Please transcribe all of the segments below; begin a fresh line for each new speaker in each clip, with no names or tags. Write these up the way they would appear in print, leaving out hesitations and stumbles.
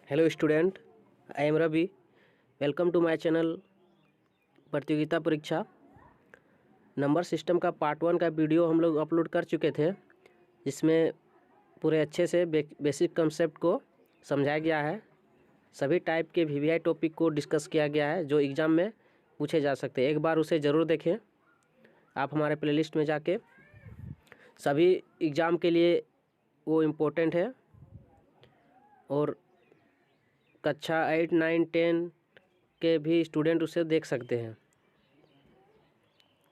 Hello student, I am Ravi. Welcome to my channel प्रतियोगिता परीक्षा। Number system का part 1 का वीडियो हम लोग अपलोड कर चुके थे, जिसमें पूरे अच्छे से बेसिक कंसेप्ट को समझाया गया है। सभी टाइप के वीवीआई टॉपिक को डिस्कस किया गया है जो एग्ज़ाम में पूछे जा सकते हैं। एक बार उसे ज़रूर देखें आप हमारे प्लेलिस्ट में जाके। सभी एग्ज़ाम के लिए वो इम्पोर्टेंट है और कक्षा 8, 9, 10 के भी स्टूडेंट उसे देख सकते हैं।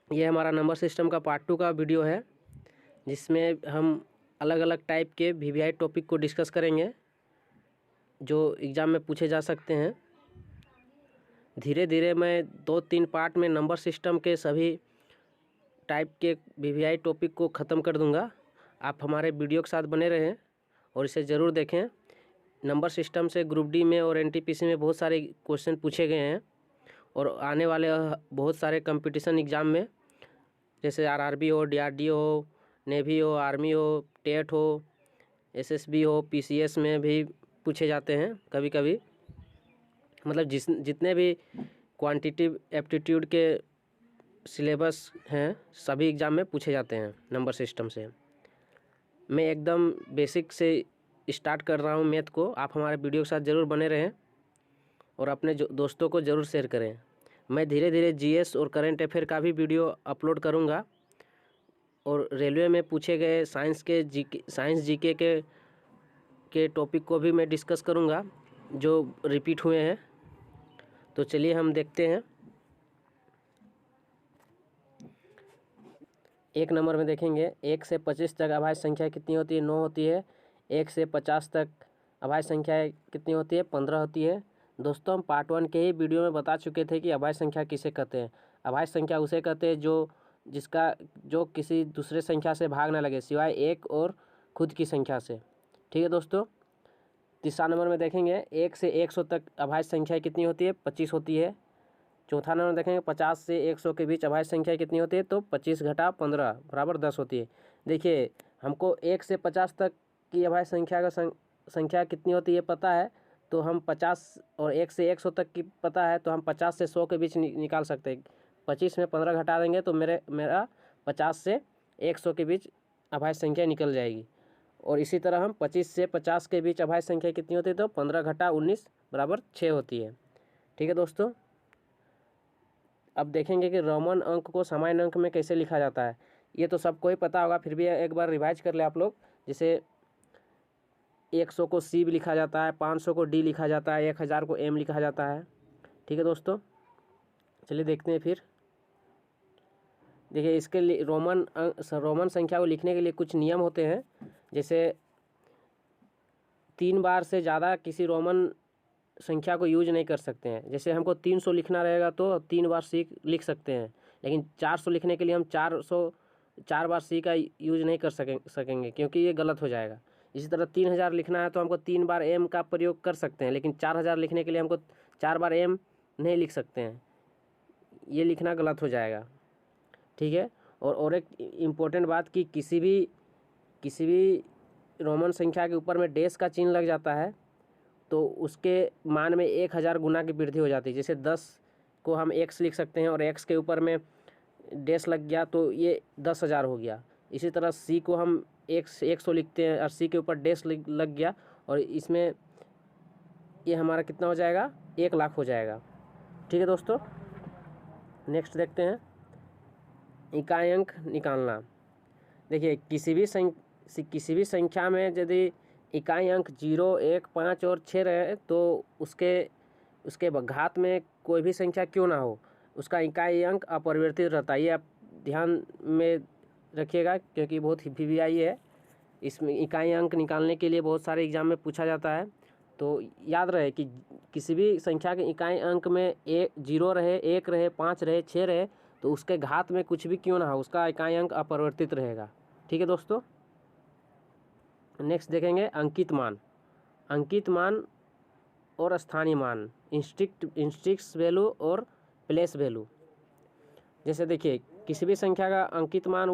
ये हमारा नंबर सिस्टम का पार्ट 2 का वीडियो है, जिसमें हम अलग अलग टाइप के वीवीआई टॉपिक को डिस्कस करेंगे जो एग्ज़ाम में पूछे जा सकते हैं। धीरे धीरे मैं 2-3 पार्ट में नंबर सिस्टम के सभी टाइप के वीवीआई टॉपिक को ख़त्म कर दूंगा। आप हमारे वीडियो के साथ बने रहें और इसे ज़रूर देखें। नंबर सिस्टम से ग्रुप डी में और एनटीपीसी में बहुत सारे क्वेश्चन पूछे गए हैं और आने वाले बहुत सारे कंपटीशन एग्ज़ाम में, जैसे आरआरबी हो, डीआरडीओ हो, नेवी हो, आर्मी हो, टेट हो, एसएसबी हो, पीसीएस में भी पूछे जाते हैं कभी कभी। मतलब जितने भी क्वांटिटिव एप्टीट्यूड के सिलेबस हैं सभी एग्ज़ाम में पूछे जाते हैं नंबर सिस्टम से। मैं एकदम बेसिक से स्टार्ट कर रहा हूँ मैथ को। आप हमारे वीडियो के साथ ज़रूर बने रहें और अपने दोस्तों को ज़रूर शेयर करें। मैं धीरे धीरे जीएस और करंट अफेयर का भी वीडियो अपलोड करूँगा और रेलवे में पूछे गए साइंस जीके के टॉपिक को भी मैं डिस्कस करूँगा जो रिपीट हुए हैं। तो चलिए हम देखते हैं। एक नंबर में देखेंगे 1 से 25 तक अभाज्य संख्या कितनी होती है? 9 होती है। 1 से 50 तक अभाज्य संख्या कितनी होती है? 15 होती है। दोस्तों, हम पार्ट 1 के ही वीडियो में बता चुके थे कि अभाज्य संख्या किसे कहते हैं। अभाज्य संख्या उसे कहते हैं जो किसी दूसरे संख्या से भाग ना लगे सिवाय एक और खुद की संख्या से। ठीक है दोस्तों। तीसरा नंबर में देखेंगे 1 से 100 तक अभाज्य संख्या कितनी होती है? 25 होती है। चौथा नंबर देखेंगे 50 से 100 के बीच अभाज्य संख्या कितनी होती है? तो 25 घटा 15 बराबर 10 होती है। देखिए, हमको 1 से 50 तक की अभाज्य संख्या का संख्या कितनी होती है पता है, तो हम 50 और 1 से 100 तक की पता है, तो हम 50 से 100 के बीच निकाल सकते हैं। 25 में 15 घटा देंगे तो मेरा 50 से 100 के बीच अभाज्य संख्या निकल जाएगी। और इसी तरह हम 25 से 50 के बीच अभाज्य संख्या कितनी होती है? तो 15 घटा 19 बराबर 6 होती है। ठीक है दोस्तों। अब देखेंगे कि रोमन अंक को सामान्य अंक में कैसे लिखा जाता है। ये तो सबको ही पता होगा, फिर भी एक बार रिवाइज कर ले आप लोग। जैसे 100 को सी भी लिखा जाता है, 500 को डी लिखा जाता है, 1000 को एम लिखा जाता है। ठीक है दोस्तों, चलिए देखते हैं। फिर देखिए, इसके लिए रोमन संख्या को लिखने के लिए कुछ नियम होते हैं। जैसे 3 बार से ज़्यादा किसी रोमन संख्या को यूज नहीं कर सकते हैं। जैसे हमको 300 लिखना रहेगा तो 3 बार सी लिख सकते हैं, लेकिन 400 लिखने के लिए हम 4 बार सी का यूज नहीं कर सकेंगे क्योंकि ये गलत हो जाएगा। इसी तरह 3000 लिखना है तो हमको 3 बार एम का प्रयोग कर सकते हैं, लेकिन 4000 लिखने के लिए हमको 4 बार एम नहीं लिख सकते हैं, ये लिखना गलत हो जाएगा। ठीक है। और एक इम्पोर्टेंट बात कि किसी भी रोमन संख्या के ऊपर में डैश का चिन्ह लग जाता है तो उसके मान में 1000 गुना की वृद्धि हो जाती है। जैसे 10 को हम x लिख सकते हैं और x के ऊपर में डैश लग गया तो ये 10,000 हो गया। इसी तरह c को हम 100 लिखते हैं और c के ऊपर डैश लग गया और इसमें ये हमारा कितना हो जाएगा? 1 लाख हो जाएगा। ठीक है दोस्तों। नेक्स्ट देखते हैं इकाई अंक निकालना। देखिए, किसी भी संख्या में यदि इकाई अंक 0, 1, 5 और 6 रहे तो उसके घात में कोई भी संख्या क्यों ना हो, उसका इकाई अंक अपरिवर्तित रहता है। ये आप ध्यान में रखिएगा क्योंकि बहुत ही वीवीआई है। इसमें इकाई अंक निकालने के लिए बहुत सारे एग्जाम में पूछा जाता है। तो याद रहे कि किसी भी संख्या के इकाई अंक में 0 रहे, 1 रहे, 5 रहे, 6 रहे, तो उसके घात में कुछ भी क्यों ना हो उसका इकाई अंक अपरिवर्तित रहेगा। ठीक है दोस्तों। नेक्स्ट देखेंगे अंकित मान और स्थानीय मान, इंस्ट्रिक्ट वैल्यू और प्लेस वैल्यू। जैसे देखिए, किसी भी संख्या का अंकित मान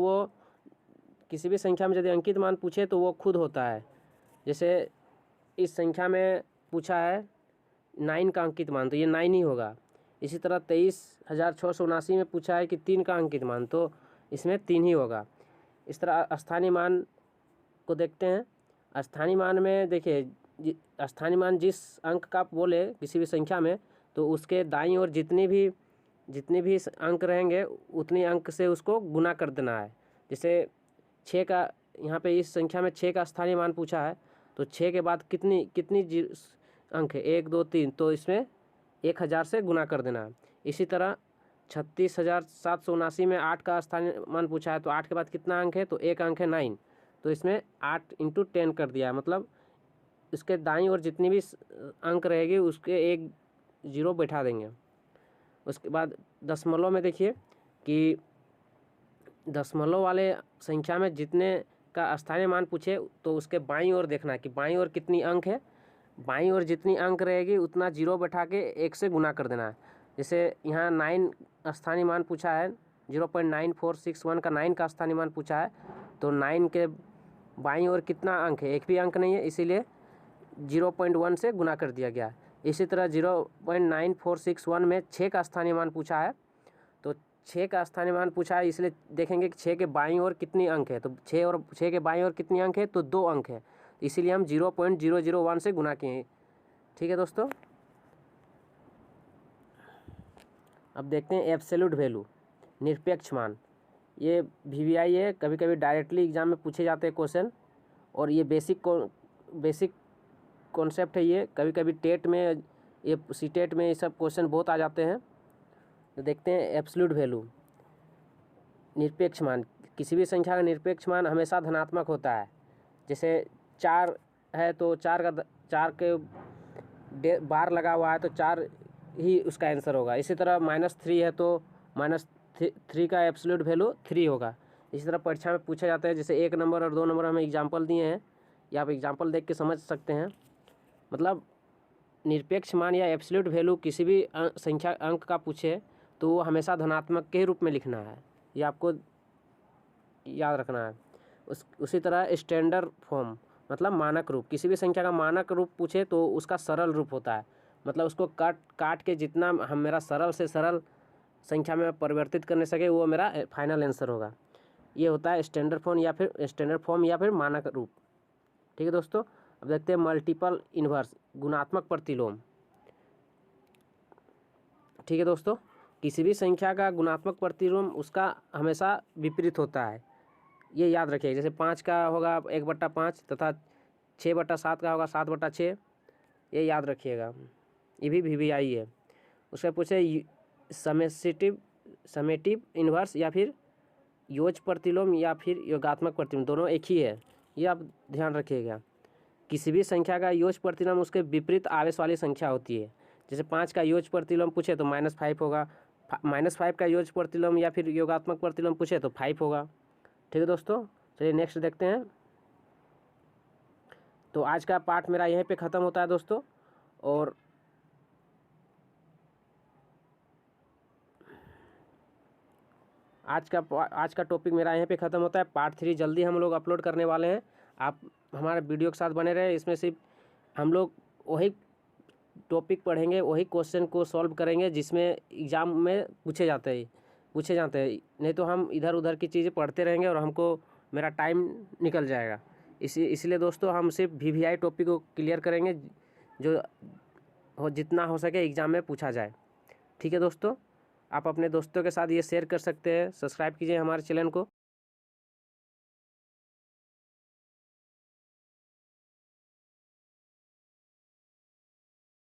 किसी भी संख्या में यदि अंकित मान पूछे तो वो खुद होता है। जैसे इस संख्या में पूछा है 9 का अंकित मान, तो ये 9 ही होगा। इसी तरह 23,679 में पूछा है कि 3 का अंकित मान, तो इसमें 3 ही होगा। इस तरह स्थानीय मान को देखते हैं। स्थानीय मान में देखिए, स्थानीय मान जिस अंक का आप बोले किसी भी संख्या में, तो उसके दाईं ओर जितने भी अंक रहेंगे उतनी अंक से उसको गुना कर देना है। जैसे 6 का, यहाँ पे इस संख्या में 6 का स्थानीय मान पूछा है, तो 6 के बाद कितनी अंक है, 1 2 3, तो इसमें 1000 से गुना कर देना है। इसी तरह 36,779 में 8 का स्थानीय मान पूछा है, तो 8 के बाद कितना अंक है, तो 1 अंक है 9, तो इसमें 8 × 10 कर दिया है। मतलब इसके दाईं ओर जितनी भी अंक रहेगी उसके एक 0 बैठा देंगे। उसके बाद दशमलव में देखिए कि दशमलव वाले संख्या में जितने का स्थानीय मान पूछे, तो उसके बाईं ओर देखना है कि बाईं ओर कितनी अंक है। बाईं ओर जितनी अंक रहेगी उतना 0 बैठा के 1 से गुना कर देना है। जैसे यहाँ 9 स्थानीय मान पूछा है, 0.9461 का 9 का स्थानीय मान पूछा है, तो 9 के बाईं ओर कितना अंक है, एक भी अंक नहीं है, इसीलिए 0.1 से गुना कर दिया गया। इसी तरह 0.9461 में 6 का स्थानीय मान पूछा है, तो 6 का स्थानीय मान पूछा है, इसलिए देखेंगे कि 6 के बाईं ओर कितनी अंक है, तो 6 के बाईं ओर कितनी अंक है, तो 2 अंक है, इसीलिए हम 0.001 से गुना किए। ठीक है दोस्तों, अब देखते हैं एब्सोल्यूट वैल्यू, निरपेक्ष मान। ये VVI है, कभी कभी डायरेक्टली एग्जाम में पूछे जाते हैं क्वेश्चन, और ये बेसिक कॉन्सेप्ट है। ये कभी कभी टेट में, ये सीटेट में ये सब क्वेश्चन बहुत आ जाते हैं। तो देखते हैं एब्सोल्यूट वैल्यू, निरपेक्ष मान। किसी भी संख्या का निरपेक्ष मान हमेशा धनात्मक होता है। जैसे 4 है, तो 4 के बार लगा हुआ है, तो 4 ही उसका आंसर होगा। इसी तरह -3 है, तो -3 का एब्सोल्यूट वैल्यू 3 होगा। इसी तरह परीक्षा में पूछा जाता है, जैसे 1 नंबर और 2 नंबर हमें एग्जाम्पल दिए हैं, या आप एग्जाम्पल देख के समझ सकते हैं। मतलब निरपेक्ष मान या एब्सोल्यूट वैल्यू किसी भी संख्या अंक का पूछे, तो वो हमेशा धनात्मक के रूप में लिखना है, ये आपको याद रखना है। उसी तरह स्टैंडर्ड फॉर्म, मतलब मानक रूप। किसी भी संख्या का मानक रूप पूछे तो उसका सरल रूप होता है, मतलब उसको काट के जितना हम मेरा सरल से सरल संख्या में परिवर्तित करने सके, वो मेरा फाइनल आंसर होगा। ये होता है स्टैंडर्ड फॉर्म या फिर मानक रूप। ठीक है दोस्तों, अब देखते हैं मल्टीपल इन्वर्स, गुणात्मक प्रतिलोम। ठीक है दोस्तों, किसी भी संख्या का गुणात्मक प्रतिलोम उसका हमेशा विपरीत होता है, ये याद रखिए। जैसे 5 का होगा 1/5 तथा 6/7 का होगा 7/6, ये याद रखिएगा। ये भी VVI है। उसका पूछे समेटिव इन्वर्स या फिर योज प्रतिलोम या फिर योगात्मक प्रतिलोम, दोनों एक ही है, ये आप ध्यान रखिएगा। किसी भी संख्या का योज प्रतिलोम उसके विपरीत आवेश वाली संख्या होती है। जैसे 5 का योज प्रतिलोम पूछे तो -5 होगा, -5 का योज प्रतिलोम या फिर योगात्मक प्रतिलोम पूछे तो 5 होगा। ठीक है दोस्तों, चलिए नेक्स्ट देखते हैं। तो आज का पाठ मेरा यहीं पे ख़त्म होता है दोस्तों, और आज का टॉपिक मेरा यहीं पे ख़त्म होता है। पार्ट 3 जल्दी हम लोग अपलोड करने वाले हैं, आप हमारे वीडियो के साथ बने रहे। इसमें सिर्फ हम लोग वही टॉपिक पढ़ेंगे, वही क्वेश्चन को सॉल्व करेंगे जिसमें एग्ज़ाम में पूछे जाते हैं। नहीं तो हम इधर उधर की चीज़ें पढ़ते रहेंगे और हमको मेरा टाइम निकल जाएगा। इसलिए दोस्तों हम सिर्फ VVI टॉपिक को क्लियर करेंगे, जो जितना हो सके एग्ज़ाम में पूछा जाए। ठीक है दोस्तों, आप अपने दोस्तों के साथ ये शेयर कर सकते हैं। सब्सक्राइब कीजिए हमारे चैनल को।